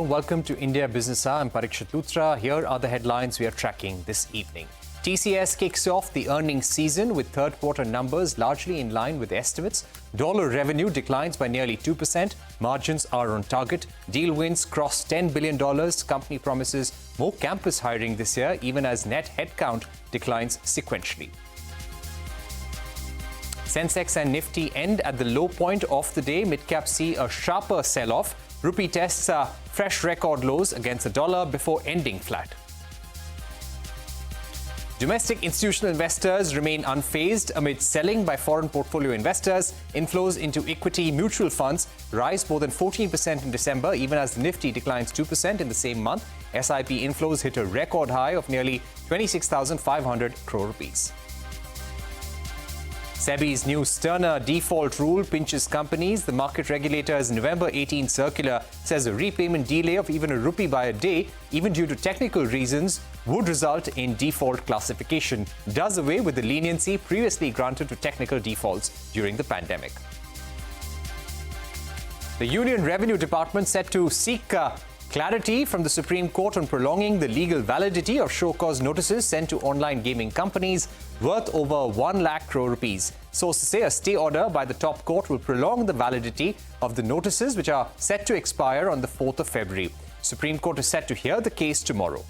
Hello, welcome to India Business Hour. I'm Parikshit Luthra. Here are the headlines we are tracking this evening. TCS kicks off the earnings season with third quarter numbers largely in line with estimates. Dollar revenue declines by nearly 2%. Margins are on target. Deal wins cross $10 billion. Company promises more campus hiring this year, even as net headcount declines sequentially. Sensex and Nifty end at the low point of the day. Mid-caps see a sharper sell-off. Rupee tests fresh record lows against the dollar before ending flat. Domestic institutional investors remain unfazed amid selling by foreign portfolio investors. Inflows into equity mutual funds rise more than 14% in December, even as the Nifty declines 2% in the same month. SIP inflows hit a record high of nearly 26,500 crore rupees. SEBI's new sterner default rule pinches companies. The market regulator's November 18 circular says a repayment delay of even a rupee by a day, even due to technical reasons, would result in default classification. Does away with the leniency previously granted to technical defaults during the pandemic. The Union Revenue Department set to seek clarity from the Supreme Court on prolonging the legal validity of show-cause notices sent to online gaming companies worth over 1 lakh crore rupees. Sources say a stay order by the top court will prolong the validity of the notices, which are set to expire on the 4th of February. Supreme Court is set to hear the case tomorrow.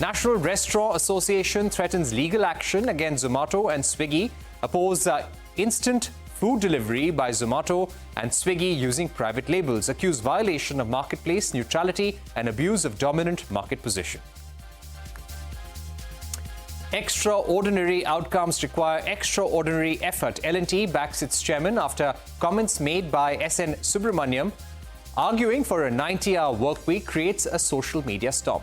National Restaurant Association threatens legal action against Zomato and Swiggy, oppose instant food delivery by Zomato and Swiggy using private labels, accuse violation of marketplace neutrality and abuse of dominant market position. Extraordinary outcomes require extraordinary effort. L&T backs its chairman after comments made by S.N. Subramaniam, arguing for a 90-hour workweek creates a social media storm.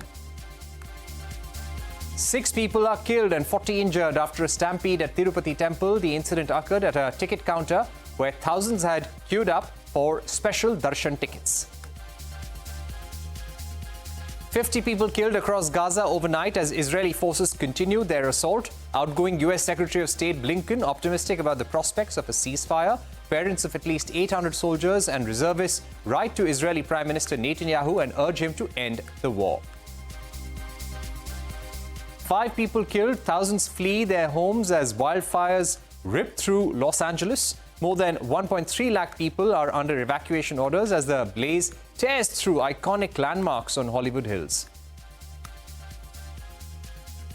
6 people are killed and 40 injured after a stampede at Tirupati temple. The incident occurred at a ticket counter where thousands had queued up for special darshan tickets. 50 people killed across Gaza overnight as Israeli forces continue their assault. Outgoing U.S. Secretary of State Blinken optimistic about the prospects of a ceasefire. Parents of at least 800 soldiers and reservists write to Israeli Prime Minister Netanyahu and urge him to end the war. 5 people killed, thousands flee their homes as wildfires rip through Los Angeles. More than 1.3 lakh people are under evacuation orders as the blaze tears through iconic landmarks on Hollywood Hills.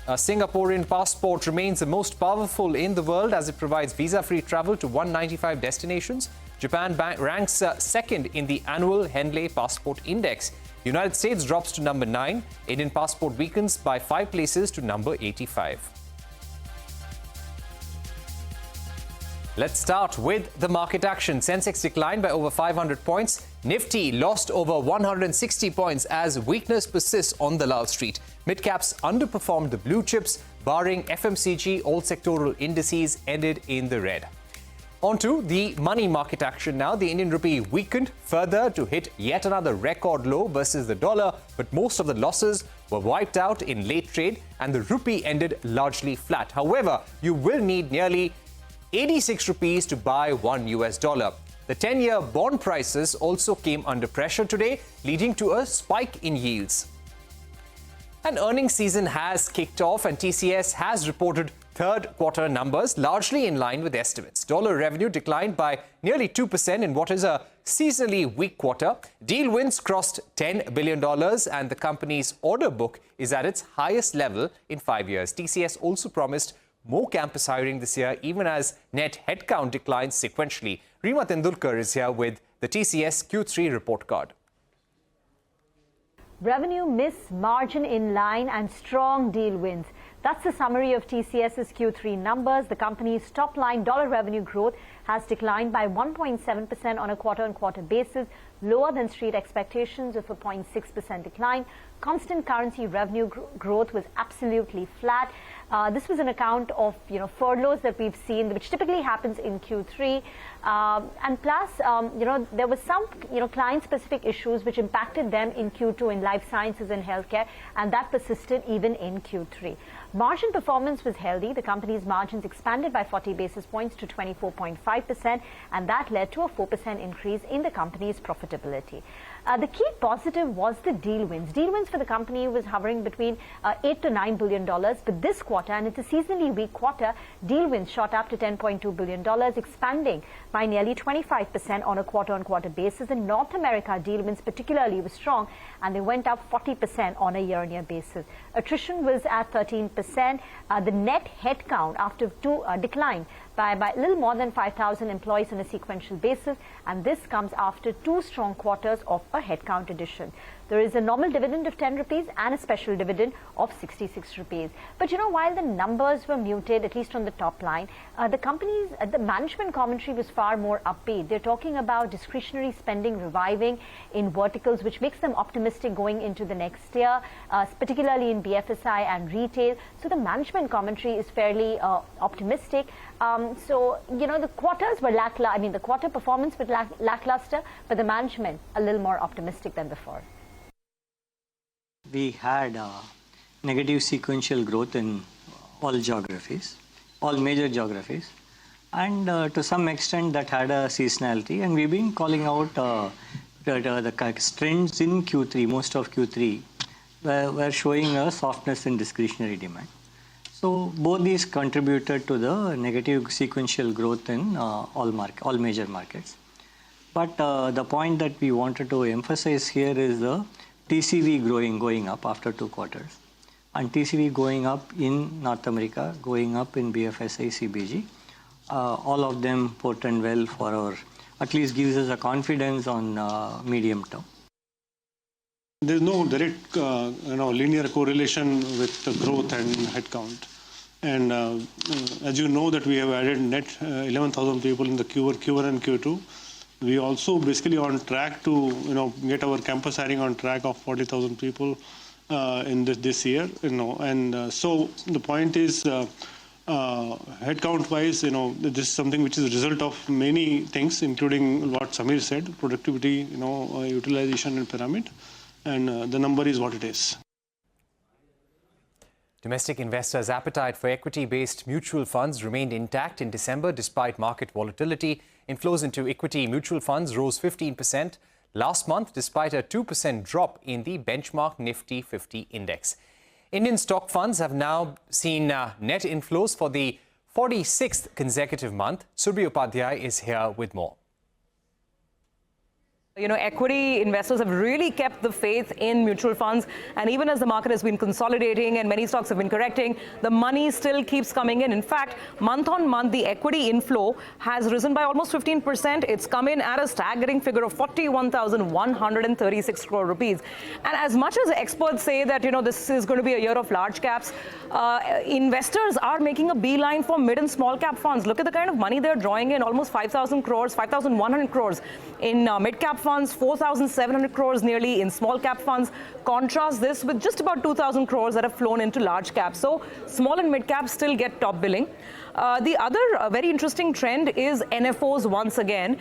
A Singaporean passport remains the most powerful in the world as it provides visa-free travel to 195 destinations. Japan ranks second in the annual Henley Passport Index. United States drops to number 9. Indian passport weakens by 5 places to number 85. Let's start with the market action. Sensex declined by over 500 points. Nifty lost over 160 points as weakness persists on the Lal Street. Mid-caps underperformed the blue chips, barring FMCG. All sectoral indices ended in the red. On to the money market action now. The Indian rupee weakened further to hit yet another record low versus the dollar, but most of the losses were wiped out in late trade and the rupee ended largely flat. However, you will need nearly 86 rupees to buy $1. The 10-year bond prices also came under pressure today, leading to a spike in yields. An earnings season has kicked off and TCS has reported third quarter numbers largely in line with estimates. Dollar revenue declined by nearly 2% in what is a seasonally weak quarter. Deal wins crossed $10 billion and the company's order book is at its highest level in 5 years. TCS also promised more campus hiring this year, even as net headcount declines sequentially. Reema Tendulkar is here with the TCS Q3 report card. Revenue miss, margin in line and strong deal wins. That's the summary of TCS's Q3 numbers. The company's top-line dollar revenue growth has declined by 1.7% on a quarter-on-quarter basis, lower than street expectations of a 0.6% decline. Constant currency revenue growth was absolutely flat. This was an account of furloughs that we've seen, which typically happens in Q3, and plus there was some client-specific issues which impacted them in Q2 in life sciences and healthcare, and that persisted even in Q3. Margin performance was healthy. The company's margins expanded by 40 basis points to 24.5%, and that led to a 4% increase in the company's profitability. The key positive was the deal wins. Deal wins for the company was hovering between $8 to $9 billion, but this quarter, and it's a seasonally weak quarter, deal wins shot up to $10.2 billion, expanding by nearly 25% on a quarter-on-quarter basis. In North America, deal wins particularly was strong, and they went up 40% on a year-on-year basis. Attrition was at 13%. The net headcount after declined by a little more than 5,000 employees on a sequential basis, and this comes after 2 strong quarters of a headcount addition. There is a normal dividend of 10 rupees and a special dividend of 66 rupees. But while the numbers were muted, at least on the top line, the management commentary was far more upbeat. They're talking about discretionary spending reviving in verticals, which makes them optimistic going into the next year, particularly in BFSI and retail. So the management commentary is fairly optimistic. The quarters were lackluster. I mean, the quarter performance was lackluster, but the management a little more optimistic than before. We had negative sequential growth in all geographies, all major geographies, and to some extent that had a seasonality, and we've been calling out the trends in Q3, most of Q3 were showing a softness in discretionary demand. So both these contributed to the negative sequential growth in all major markets. But the point that we wanted to emphasize here is the TCV going up after 2 quarters, and TCV going up in North America, going up in BFSI, CBG. All of them portend well for our, at least gives us a confidence on medium term. There's no direct, linear correlation with the growth and headcount. And as you know that we have added net 11,000 people in the Q1 and Q2. We also basically on track to get our campus hiring on track of 40,000 people in this year. And so the point is, headcount wise, this is something which is a result of many things, including what Samir said, productivity, utilization and pyramid, and the number is what it is. Domestic investors' appetite for equity-based mutual funds remained intact in December despite market volatility. Inflows into equity mutual funds rose 15% last month despite a 2% drop in the benchmark Nifty 50 index. Indian stock funds have now seen net inflows for the 46th consecutive month. Surabhi Upadhyay is here with more. Equity investors have really kept the faith in mutual funds, and even as the market has been consolidating and many stocks have been correcting, the money still keeps coming in. In fact, month on month, the equity inflow has risen by almost 15%. It's come in at a staggering figure of 41,136 crore rupees. And as much as experts say that, this is going to be a year of large caps, investors are making a beeline for mid and small cap funds. Look at the kind of money they're drawing in, almost 5,000 crores, 5,100 crores in mid cap funds, 4,700 crores nearly in small cap funds. Contrast this with just about 2,000 crores that have flown into large caps. So small and mid caps still get top billing. The other very interesting trend is NFOs once again.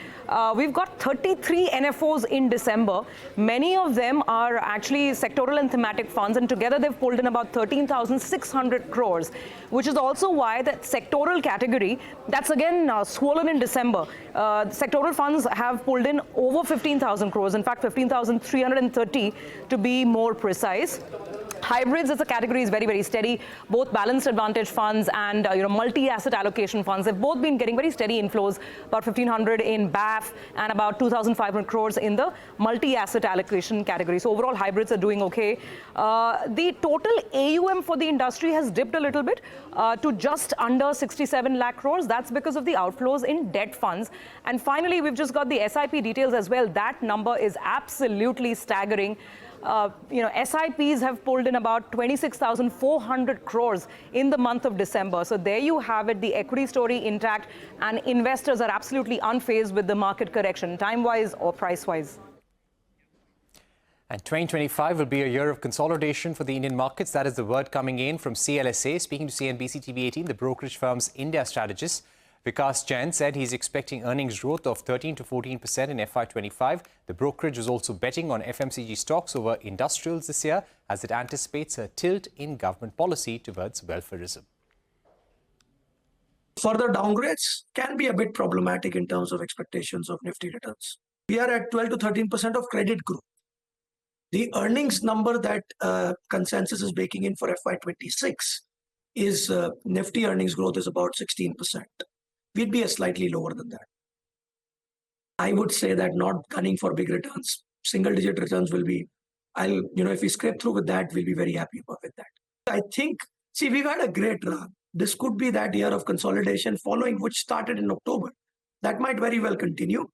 We've got 33 NFOs in December. Many of them are actually sectoral and thematic funds, and together they've pulled in about 13,600 crores, which is also why that sectoral category, that's again swollen in December. Sectoral funds have pulled in over 15,000 crores, in fact 15,330 to be more precise. Hybrids as a category is very, very steady. Both balanced advantage funds and multi-asset allocation funds have both been getting very steady inflows, about 1,500 in BAF and about 2,500 crores in the multi-asset allocation category. So overall, hybrids are doing okay. The total AUM for the industry has dipped a little bit to just under 67 lakh crores. That's because of the outflows in debt funds. And finally, we've just got the SIP details as well. That number is absolutely staggering. SIPs have pulled in about 26,400 crores in the month of December. So there you have it, the equity story intact, and investors are absolutely unfazed with the market correction, time-wise or price-wise. And 2025 will be a year of consolidation for the Indian markets. That is the word coming in from CLSA. Speaking to CNBC TV18, the brokerage firm's India strategist Vikas Jain said he's expecting earnings growth of 13 to 14% in FY25. The brokerage is also betting on FMCG stocks over industrials this year as it anticipates a tilt in government policy towards welfareism. Further downgrades can be a bit problematic in terms of expectations of Nifty returns. We are at 12 to 13% of credit growth. The earnings number that consensus is baking in for FY26 is Nifty earnings growth is about 16%. We'd be a slightly lower than that. I would say that not gunning for big returns, single-digit returns will be, if we scrape through with that, we'll be very happy with that. I think, we've had a great run. This could be that year of consolidation following which started in October. That might very well continue.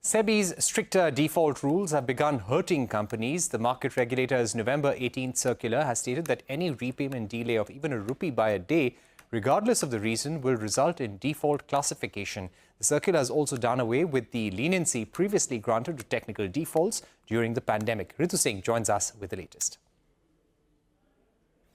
SEBI's stricter default rules have begun hurting companies. The market regulator's November 18th circular has stated that any repayment delay of even a rupee by a day, regardless of the reason, will result in default classification. The circular has also done away with the leniency previously granted to technical defaults during the pandemic. Ritu Singh joins us with the latest.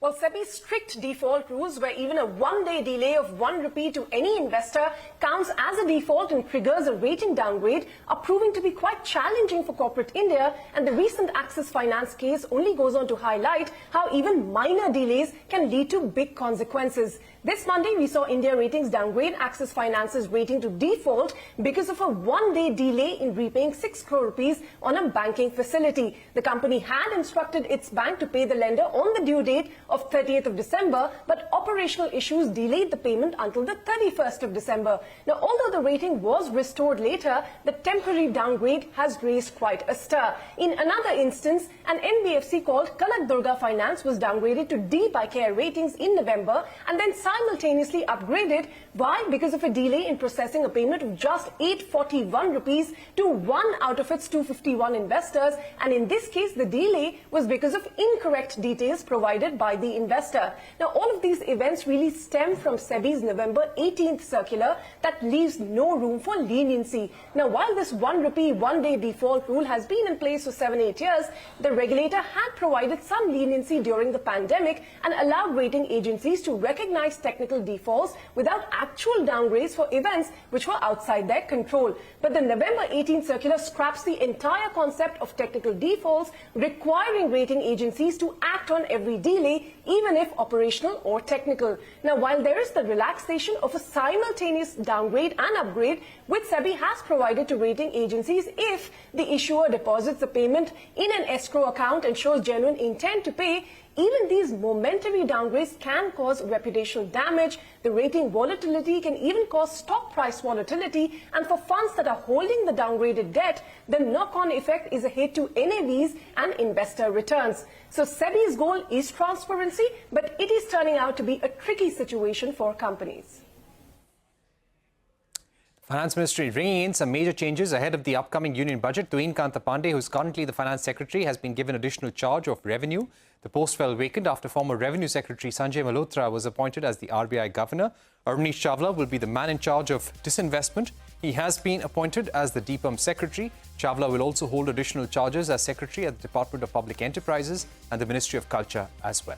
Well, SEBI's strict default rules, where even a one-day delay of 1 rupee to any investor counts as a default and triggers a rating downgrade, are proving to be quite challenging for corporate India. And the recent Axis Finance case only goes on to highlight how even minor delays can lead to big consequences. This Monday, we saw India Ratings downgrade Axis Finance's rating to default because of a one-day delay in repaying 6 crore rupees on a banking facility. The company had instructed its bank to pay the lender on the due date of 30th of December, but operational issues delayed the payment until the 31st of December. Now, although the rating was restored later, the temporary downgrade has raised quite a stir. In another instance, an NBFC called Kanak Durga Finance was downgraded to D by CARE Ratings in November and then simultaneously upgraded. Why? Because of a delay in processing a payment of just 841 rupees to one out of its 251 investors. And in this case, the delay was because of incorrect details provided by the investor. Now, all of these events really stem from SEBI's November 18th circular that leaves no room for leniency. Now, while this 1 rupee one-day default rule has been in place for 7-8 years, the regulator had provided some leniency during the pandemic and allowed rating agencies to recognize technical defaults without actual downgrades for events which were outside their control. But the November 18th circular scraps the entire concept of technical defaults, requiring rating agencies to act on every delay, even if operational or technical. Now, while there is the relaxation of a simultaneous downgrade and upgrade, which SEBI has provided to rating agencies if the issuer deposits the payment in an escrow account and shows genuine intent to pay, even these momentary downgrades can cause reputational damage. The rating volatility can even cause stock price volatility. And for funds that are holding the downgraded debt, the knock-on effect is a hit to NAVs and investor returns. So SEBI's goal is transparency, but it is turning out to be a tricky situation for companies. Finance Ministry bringing in some major changes ahead of the upcoming union budget. Tuin Kantapande, who is currently the Finance Secretary, has been given additional charge of revenue. The post fell vacant after former Revenue Secretary Sanjay Malhotra was appointed as the RBI Governor. Arunish Chawla will be the man in charge of disinvestment. He has been appointed as the DPERM Secretary. Chawla will also hold additional charges as Secretary at the Department of Public Enterprises and the Ministry of Culture as well.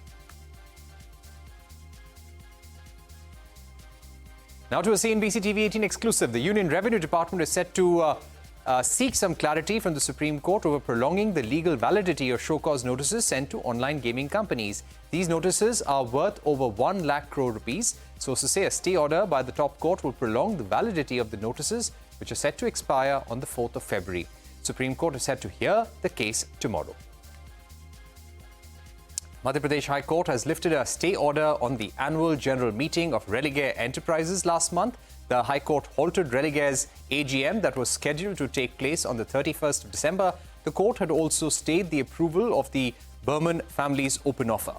Now to a CNBC TV 18 exclusive. The Union Revenue Department is set to seek some clarity from the Supreme Court over prolonging the legal validity of show-cause notices sent to online gaming companies. These notices are worth over 1 lakh crore rupees. Sources say a stay order by the top court will prolong the validity of the notices, which are set to expire on the 4th of February. Supreme Court is set to hear the case tomorrow. Madhya Pradesh High Court has lifted a stay order on the annual general meeting of Religare Enterprises last month. The High Court halted Religare's AGM that was scheduled to take place on the 31st of December. The court had also stayed the approval of the Berman family's open offer.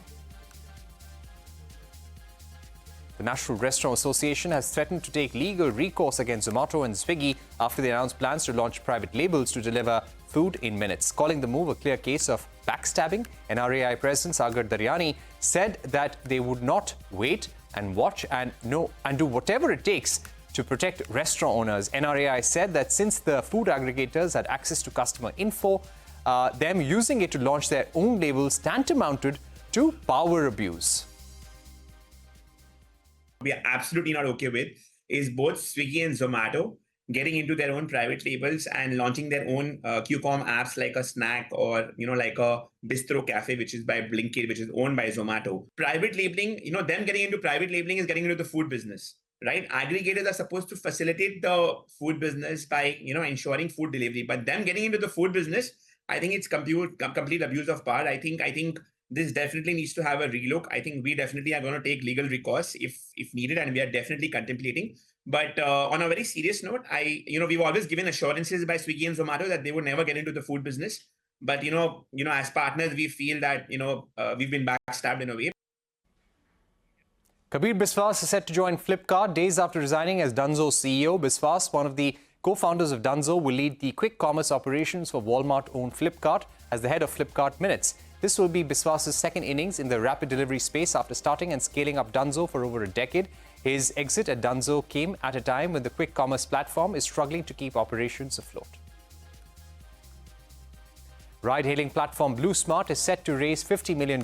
The National Restaurant Association has threatened to take legal recourse against Zomato and Swiggy after they announced plans to launch private labels to deliver food in minutes. Calling the move a clear case of backstabbing, NRAI President Sagar Daryani said that they would not wait and watch and do whatever it takes to protect restaurant owners. NRAI said that since the food aggregators had access to customer info, them using it to launch their own labels tantamounted to power abuse. We are absolutely not okay with is both Swiggy and Zomato getting into their own private labels and launching their own QCOM apps like a snack or, like a bistro cafe, which is by Blinkit, which is owned by Zomato. Private labeling, them getting into private labeling is getting into the food business, right? Aggregators are supposed to facilitate the food business by, ensuring food delivery, but them getting into the food business I think it's complete abuse of power. I think this definitely needs to have a relook. I think we definitely are going to take legal recourse if needed, and we are definitely contemplating. But on a very serious note, we've always given assurances by Swiggy and Zomato that they would never get into the food business. But as partners, we feel that we've been backstabbed in a way. Kabir Biswas is set to join Flipkart days after resigning as Dunzo CEO. Biswas, one of the co-founders of Dunzo, will lead the quick commerce operations for Walmart-owned Flipkart as the head of Flipkart Minutes. This will be Biswas' second innings in the rapid delivery space after starting and scaling up Dunzo for over a decade. His exit at Dunzo came at a time when the quick commerce platform is struggling to keep operations afloat. Ride-hailing platform BluSmart is set to raise $50 million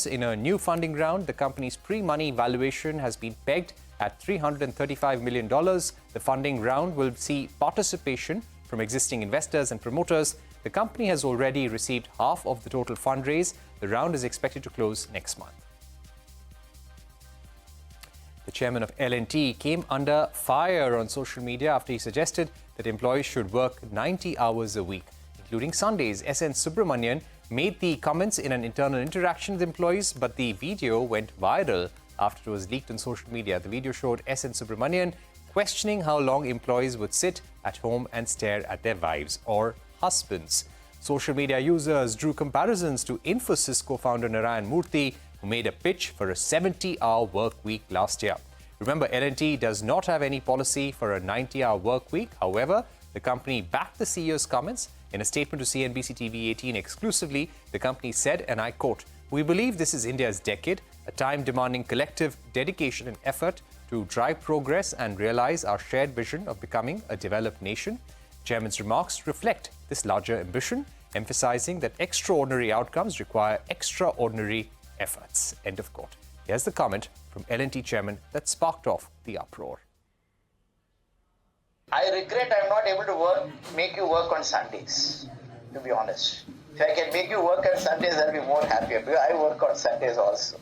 in a new funding round. The company's pre-money valuation has been pegged at $335 million. The funding round will see participation from existing investors and promoters. The company has already received half of the total fundraise. The round is expected to close next month. The chairman of L&T came under fire on social media after he suggested that employees should work 90 hours a week, including Sundays. SN Subramanian made the comments in an internal interaction with employees, but the video went viral after it was leaked on social media. The video showed SN Subramanian questioning how long employees would sit at home and stare at their wives or husbands. Social media users drew comparisons to Infosys co-founder Narayan Murthy, who made a pitch for a 70-hour work week last year. Remember, L&T does not have any policy for a 90-hour work week. However, the company backed the CEO's comments. In a statement to CNBC TV 18 exclusively, the company said, and I quote, "We believe this is India's decade, a time demanding collective dedication and effort to drive progress and realize our shared vision of becoming a developed nation." Chairman's remarks reflect this larger ambition, emphasizing that extraordinary outcomes require extraordinary efforts. End of quote. Here's the comment from L&T chairman that sparked off the uproar. I regret I'm not able to make you work on Sundays, to be honest. If I can make you work on Sundays, I'll be more happier, because I work on Sundays also.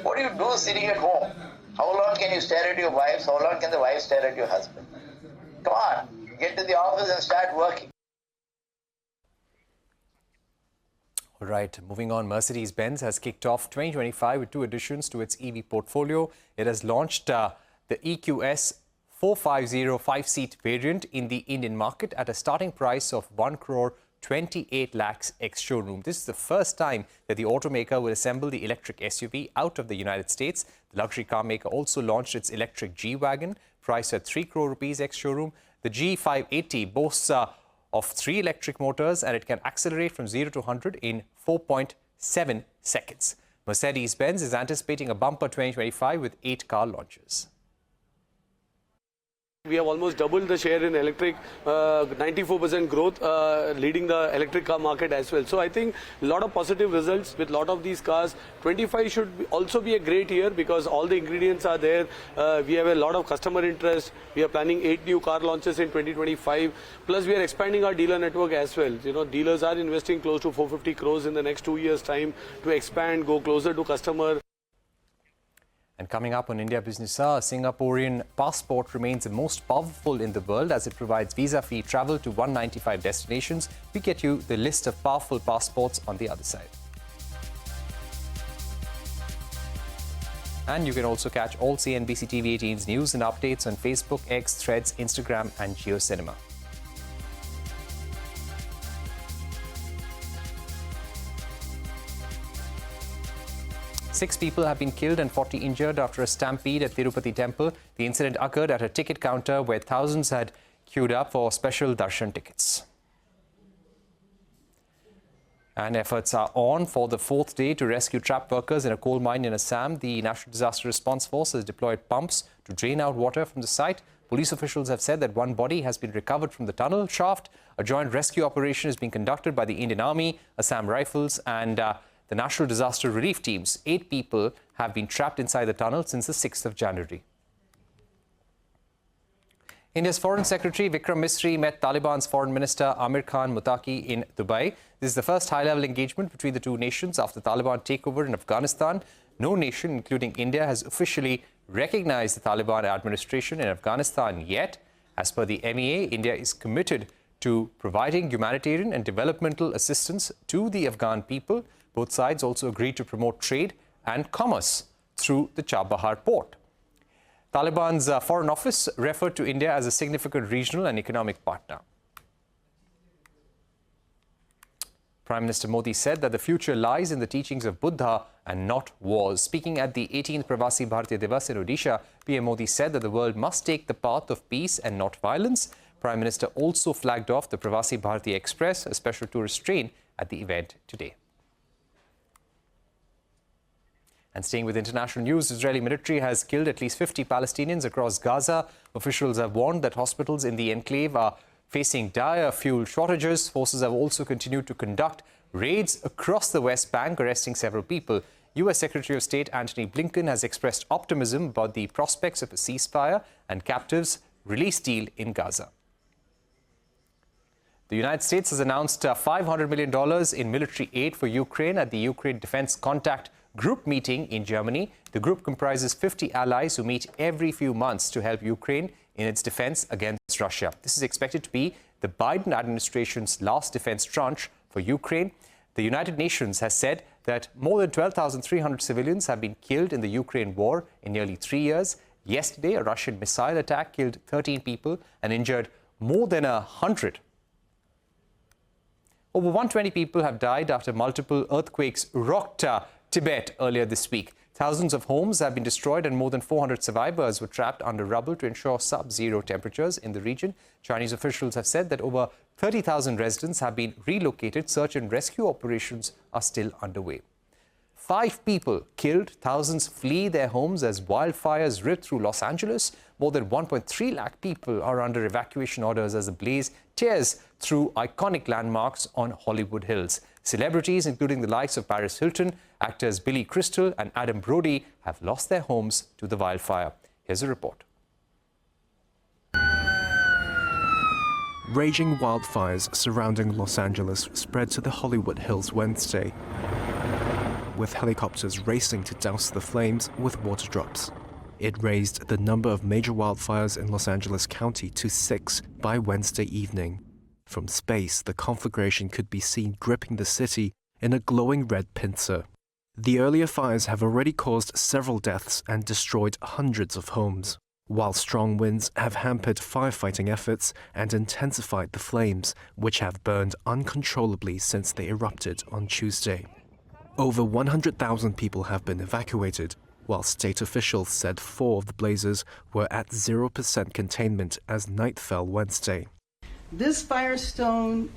What do you do sitting at home? How long can you stare at your wives? How long can the wife stare at your husband? Come on, get to the office and start working. All right, moving on, Mercedes-Benz has kicked off 2025 with two additions to its EV portfolio. It has launched the EQS 450 5-seat variant in the Indian market at a starting price of 1 crore 28 lakhs ex-showroom. This is the first time that the automaker will assemble the electric SUV out of the United States. The luxury car maker also launched its electric G-Wagon, priced at 3 crore rupees ex-showroom. The G580 boasts of 3 electric motors, and it can accelerate from 0 to 100 in 4.7 seconds. Mercedes-Benz is anticipating a bumper 2025 with 8 car launches. We have almost doubled the share in electric, 94% growth, leading the electric car market as well. So I think a lot of positive results with a lot of these cars. 25 should also be a great year because all the ingredients are there. We have a lot of customer interest. We are planning 8 new car launches in 2025. Plus we are expanding our dealer network as well. You know, dealers are investing close to 450 crores in the next 2 years' time to expand, go closer to customer. And coming up on India Business Hour, Singaporean passport remains the most powerful in the world as it provides visa-free travel to 195 destinations. We get you the list of powerful passports on the other side. And you can also catch all CNBC TV 18's news and updates on Facebook, X, Threads, Instagram and JioCinema. Six people have been killed and 40 injured after a stampede at Tirupati temple. The incident occurred at a ticket counter where thousands had queued up for special darshan tickets. And efforts are on for the 4th day to rescue trapped workers in a coal mine in Assam. The National Disaster Response Force has deployed pumps to drain out water from the site. Police officials have said that one body has been recovered from the tunnel shaft. A joint rescue operation is being conducted by the Indian Army, Assam Rifles and the National Disaster Relief Teams. 8 people have been trapped inside the tunnel since the 6th of January. India's Foreign Secretary Vikram Misri met Taliban's Foreign Minister Amir Khan Muttaqi in Dubai. This is the first high-level engagement between the two nations after the Taliban takeover in Afghanistan. No nation, including India, has officially recognized the Taliban administration in Afghanistan yet. As per the MEA, India is committed to providing humanitarian and developmental assistance to the Afghan people. Both sides also agreed to promote trade and commerce through the Chabahar port. Taliban's Foreign Office referred to India as a significant regional and economic partner. Prime Minister Modi said that the future lies in the teachings of Buddha and not wars. Speaking at the 18th Pravasi Bharatiya Divas in Odisha, PM Modi said that the world must take the path of peace and not violence. Prime Minister also flagged off the Pravasi Bharatiya Express, a special tourist train, at the event today. And staying with international news, Israeli military has killed at least 50 Palestinians across Gaza. Officials have warned that hospitals in the enclave are facing dire fuel shortages. Forces have also continued to conduct raids across the West Bank, arresting several people. U.S. Secretary of State Antony Blinken has expressed optimism about the prospects of a ceasefire and captives release deal in Gaza. The United States has announced $500 million in military aid for Ukraine at the Ukraine Defense Contact Group meeting in Germany. The group comprises 50 allies who meet every few months to help Ukraine in its defense against Russia. This is expected to be the Biden administration's last defense tranche for Ukraine. The United Nations has said that more than 12,300 civilians have been killed in the Ukraine war in nearly 3 years. Yesterday, a Russian missile attack killed 13 people and injured more than 100. Over 120 people have died after multiple earthquakes rocked Tibet earlier this week. Thousands of homes have been destroyed and more than 400 survivors were trapped under rubble to ensure sub-zero temperatures in the region. Chinese officials have said that over 30,000 residents have been relocated. Search and rescue operations are still underway. 5 people killed, thousands flee their homes as wildfires rip through Los Angeles. More than 1.3 lakh people are under evacuation orders as the blaze tears through iconic landmarks on Hollywood Hills. Celebrities, including the likes of Paris Hilton, actors Billy Crystal and Adam Brody, have lost their homes to the wildfire. Here's a report. Raging wildfires surrounding Los Angeles spread to the Hollywood Hills Wednesday, with helicopters racing to douse the flames with water drops. It raised the number of major wildfires in Los Angeles County to 6 by Wednesday evening. From space, the conflagration could be seen gripping the city in a glowing red pincer. The earlier fires have already caused several deaths and destroyed hundreds of homes, while strong winds have hampered firefighting efforts and intensified the flames, which have burned uncontrollably since they erupted on Tuesday. Over 100,000 people have been evacuated, while state officials said 4 of the blazes were at 0% containment as night fell Wednesday. This firestorm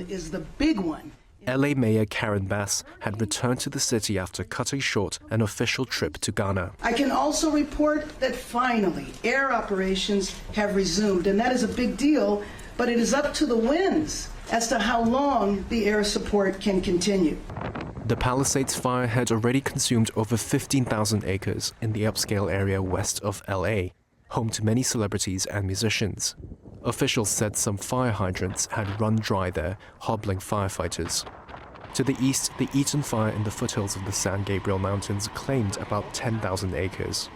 is the big one. LA Mayor Karen Bass had returned to the city after cutting short an official trip to Ghana. I can also report that finally air operations have resumed, and that is a big deal, but it is up to the winds as to how long the air support can continue. The Palisades fire had already consumed over 15,000 acres in the upscale area west of LA, home to many celebrities and musicians. Officials said some fire hydrants had run dry there, hobbling firefighters. To the east, the Eaton fire in the foothills of the San Gabriel Mountains claimed about 10,000 acres.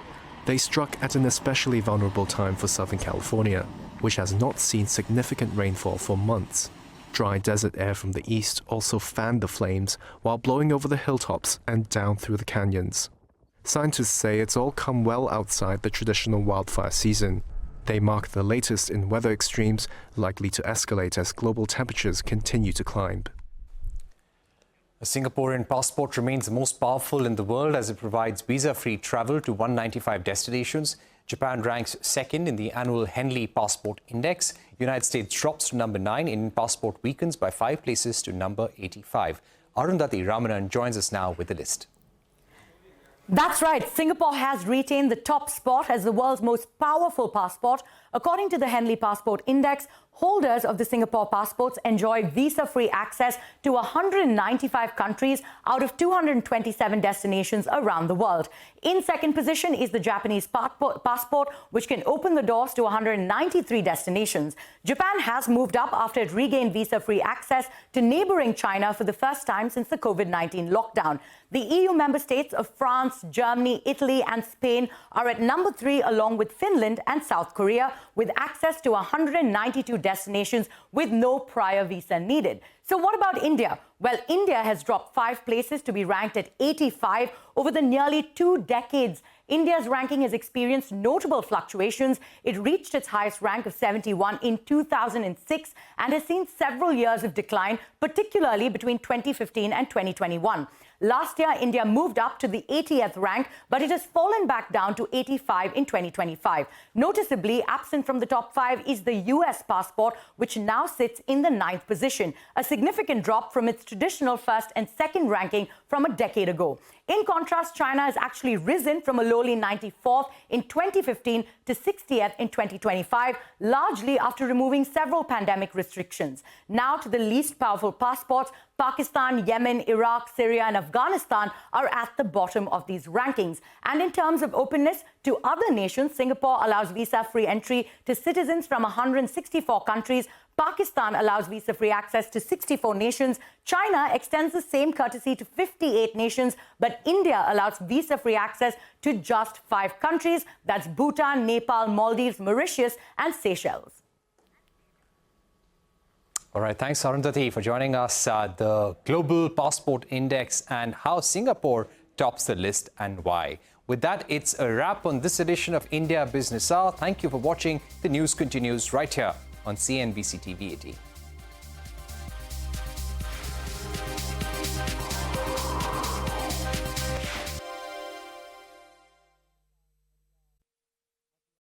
They struck at an especially vulnerable time for Southern California, which has not seen significant rainfall for months. Dry desert air from the east also fanned the flames while blowing over the hilltops and down through the canyons. Scientists say it's all come well outside the traditional wildfire season. They mark the latest in weather extremes, likely to escalate as global temperatures continue to climb. A Singaporean passport remains the most powerful in the world as it provides visa-free travel to 195 destinations. Japan ranks second in the annual Henley Passport Index. United States drops to number 9. Indian passport weakens by 5 places to number 85. Arundhati Ramanan joins us now with the list. That's right. Singapore has retained the top spot as the world's most powerful passport. According to the Henley Passport Index, holders of the Singapore passports enjoy visa-free access to 195 countries out of 227 destinations around the world. In second position is the Japanese passport, which can open the doors to 193 destinations. Japan has moved up after it regained visa-free access to neighboring China for the first time since the COVID-19 lockdown. The EU member states of France, Germany, Italy and Spain are at number 3 along with Finland and South Korea with access to 192 destinations with no prior visa needed. So what about India? Well, India has dropped 5 places to be ranked at 85 over the nearly 2 decades. India's ranking has experienced notable fluctuations. It reached its highest rank of 71 in 2006 and has seen several years of decline, particularly between 2015 and 2021. Last year, India moved up to the 80th rank, but it has fallen back down to 85 in 2025. Noticeably, absent from the top 5 is the US passport, which now sits in the 9th position, a significant drop from its traditional 1st and 2nd ranking from a decade ago. In contrast, China has actually risen from a lowly 94th in 2015 to 60th in 2025, largely after removing several pandemic restrictions. Now to the least powerful passports, Pakistan, Yemen, Iraq, Syria and Afghanistan are at the bottom of these rankings. And in terms of openness to other nations, Singapore allows visa-free entry to citizens from 164 countries. Pakistan allows visa-free access to 64 nations. China extends the same courtesy to 58 nations, but India allows visa-free access to just 5 countries. That's Bhutan, Nepal, Maldives, Mauritius, and Seychelles. All right, thanks, Arundhati, for joining us. The Global Passport Index and how Singapore tops the list and why. With that, it's a wrap on this edition of India Business Hour. Thank you for watching. The news continues right here on CNBC TV 18.